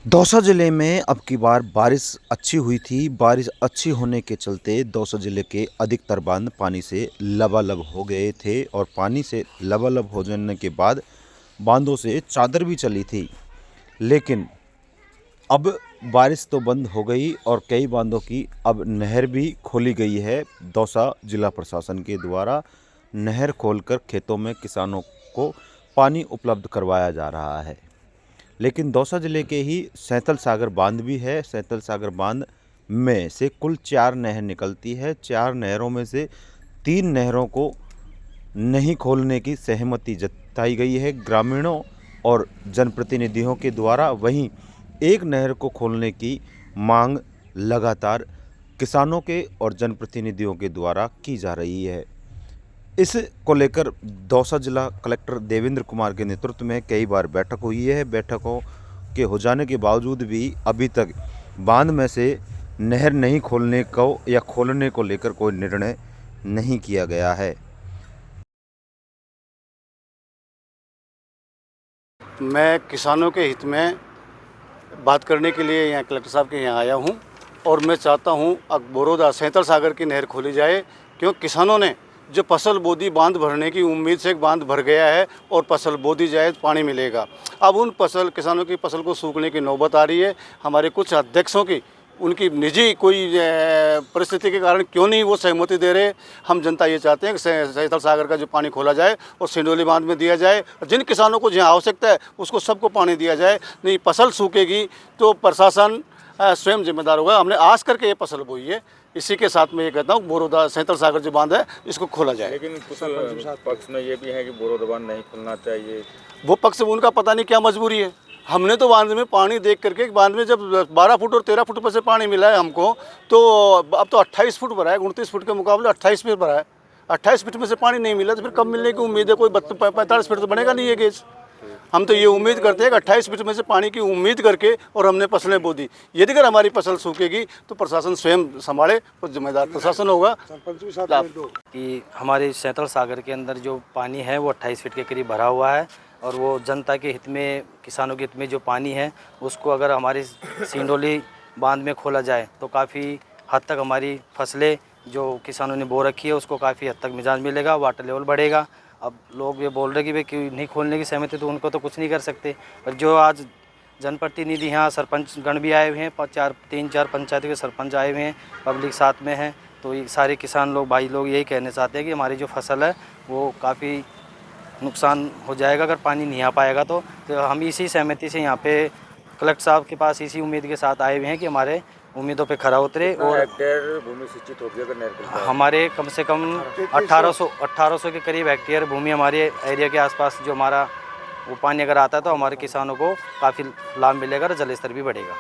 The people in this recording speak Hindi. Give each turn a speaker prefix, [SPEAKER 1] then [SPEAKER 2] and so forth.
[SPEAKER 1] दौसा ज़िले में अब की बार बारिश अच्छी हुई थी। बारिश अच्छी होने के चलते दौसा ज़िले के अधिकतर बांध पानी से लबालब हो गए थे और पानी से लबालब हो जाने के बाद बांधों से चादर भी चली थी। लेकिन अब बारिश तो बंद हो गई और कई बांधों की अब नहर भी खोली गई है। दौसा जिला प्रशासन के द्वारा नहर खोलकर खेतों में किसानों को पानी उपलब्ध करवाया जा रहा है। लेकिन दौसा ज़िले के ही सैंतल सागर बांध भी है। सैंतल सागर बांध में से कुल 4 नहर निकलती है। 4 नहरों में से 3 नहरों को नहीं खोलने की सहमति जताई गई है ग्रामीणों और जनप्रतिनिधियों के द्वारा। वहीं एक नहर को खोलने की मांग लगातार किसानों के और जनप्रतिनिधियों के द्वारा की जा रही है। इस को लेकर दौसा जिला कलेक्टर देवेंद्र कुमार के नेतृत्व में कई बार बैठक हुई है। बैठकों के हो जाने के बावजूद भी अभी तक बांध में से नहर नहीं खोलने को या खोलने को लेकर कोई निर्णय नहीं किया गया है।
[SPEAKER 2] मैं किसानों के हित में बात करने के लिए यहाँ कलेक्टर साहब के यहाँ आया हूँ और मैं चाहता हूँ अब बोरोदा सैंतल सागर की नहर खोली जाए, क्योंकि किसानों ने जो फसल बोदी बांध भरने की उम्मीद से एक बांध भर गया है और फसल बोदी जाए तो पानी मिलेगा। अब उन किसानों की फसल को सूखने की नौबत आ रही है। हमारे कुछ अध्यक्षों की उनकी निजी कोई परिस्थिति के कारण क्यों नहीं वो सहमति दे रहे। हम जनता ये चाहते हैं कि सैंतल सागर का जो पानी खोला जाए और सिंडोली बांध में दिया जाए। जिन किसानों को जहाँ आवश्यकता है उसको सबको पानी दिया जाए। नहीं फसल सूखेगी तो प्रशासन स्वयं जिम्मेदार होगा। हमने आस करके ये फसल बोई है। इसी के साथ मैं ये कहता हूँ बोरोदा सैंतल सागर जो बांध है इसको खोला जाए।
[SPEAKER 3] लेकिन कुछ पक्ष में ये भी है कि बोरोदा बांध नहीं खोलना चाहिए।
[SPEAKER 2] वो पक्ष उनका पता नहीं क्या मजबूरी है। हमने तो बांध में पानी देख करके, बांध में जब 12 फुट और 13 फुट पर से पानी मिला है हमको, तो अब तो 28 फुट भरा है। 29 फुट के मुकाबले 28 फीट भरा है। 28 फीट में से पानी नहीं मिला तो फिर कब मिलने की उम्मीद है? कोई 45 फीट तो बनेगा नहीं ये गेज। हम तो ये उम्मीद करते हैं कि 28 फीट में से पानी की उम्मीद करके और हमने फसलें बो दी। यदि अगर हमारी फसल सूखेगी तो प्रशासन स्वयं संभाले और जिम्मेदार प्रशासन होगा।
[SPEAKER 4] कि हमारे सैंतल सागर के अंदर जो पानी है वो 28 फीट के करीब भरा हुआ है और वो जनता के हित में, किसानों के हित में जो पानी है उसको अगर हमारी सिंडोली बांध में खोला जाए तो काफ़ी हद तक हमारी फसलें जो किसानों ने बो रखी है उसको काफ़ी हद तक मिजाज मिलेगा, वाटर लेवल बढ़ेगा। अब लोग ये बोल रहे कि भाई क्यों नहीं खोलने की सहमति, तो उनको तो कुछ नहीं कर सकते। पर जो आज जनप्रतिनिधि यहाँ सरपंच गण भी आए हुए हैं, 3-4 पंचायतों के सरपंच आए हुए हैं, पब्लिक साथ में है, तो ये सारे किसान लोग, भाई लोग यही कहना चाहते हैं कि हमारी जो फसल है वो काफ़ी नुकसान हो जाएगा अगर पानी नहीं आ पाएगा। तो हम इसी सहमति से यहाँ पे कलेक्टर साहब के पास इसी उम्मीद के साथ आए हुए हैं कि हमारे उम्मीदों पे खरा उतरे और
[SPEAKER 3] हेक्टेयर भूमि सिंचित होगी अगर नहर खुलता है।
[SPEAKER 4] हमारे कम से कम 1800 के करीब हेक्टेयर भूमि हमारे एरिया के आसपास जो हमारा वो पानी अगर आता है तो हमारे किसानों को काफ़ी लाभ मिलेगा और जल स्तर भी बढ़ेगा।